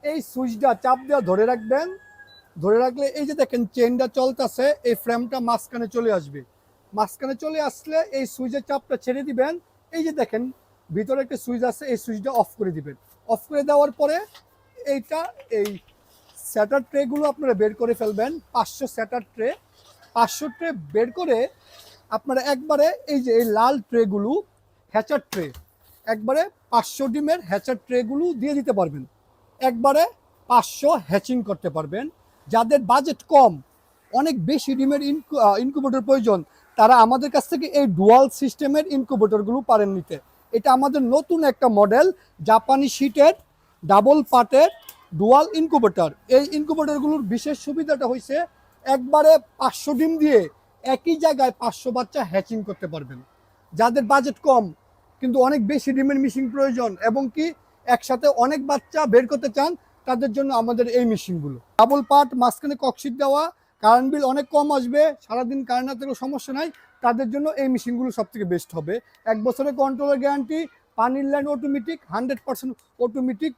এই সুইচটা চাপ দেওয়া ধরে রাখবেন। ধরে রাখলে এই যে দেখেন চেনটা চলতেছে, এই ফ্রেমটা মাঝখানে চলে আসবে। মাঝখানে চলে আসলে এই সুইচের চাপটা ছেড়ে দিবেন। এই যে দেখেন ভিতরে একটা সুইচ আছে, এই সুইচটা অফ করে দিবেন। অফ করে দেওয়ার পরে এইটা এই স্যাটার ট্রেগুলো আপনারা বের করে ফেলবেন। 500 স্যাটার ট্রে, 500 ট্রে বের করে আপনারা একবারে এই যে এই লাল ট্রেগুলো হ্যাচার ট্রে, একবারে 500 ডিমের হ্যাচার ট্রেগুলো দিয়ে দিতে পারবেন। একবারে 500 হ্যাচিং করতে পারবেন। যাদের বাজেট কম, অনেক বেশি ডিমের ইনকুবেটর প্রয়োজন, তারা আমাদের কাছ থেকে এই ডুয়াল সিস্টেমের ইনকুবেটরগুলো পারেন নিতে। এটা আমাদের নতুন একটা মডেল, জাপানি শিটের ডাবল পার্টের ডুয়াল ইনকুবেটর। এই ইনকুবেটরগুলোর বিশেষ সুবিধাটা হয়েছে একবারে 500 ডিম দিয়ে একই জায়গায় 500 বাচ্চা হ্যাচিং করতে পারবেন। যাদের বাজেট কম কিন্তু অনেক বেশি ডিমের মেশিন প্রয়োজন এবং কি একসাথে অনেক বাচ্চা বের করতে চান, তাদের জন্য আমাদের এই মেশিনগুলো ডাবল পার্ট, মাঝখানে ককশিট দেওয়া, কারেন্ট বিল অনেক কম আসবে, সারাদিন কারেন্ট না থাকলেও সমস্যা নাই। তাদের জন্য এই মেশিনগুলো সব থেকে বেস্ট হবে। 1 বছরের কন্ট্রোলের গ্যারান্টি, পানির লাইন অটোমেটিক, 100% অটোমেটিক।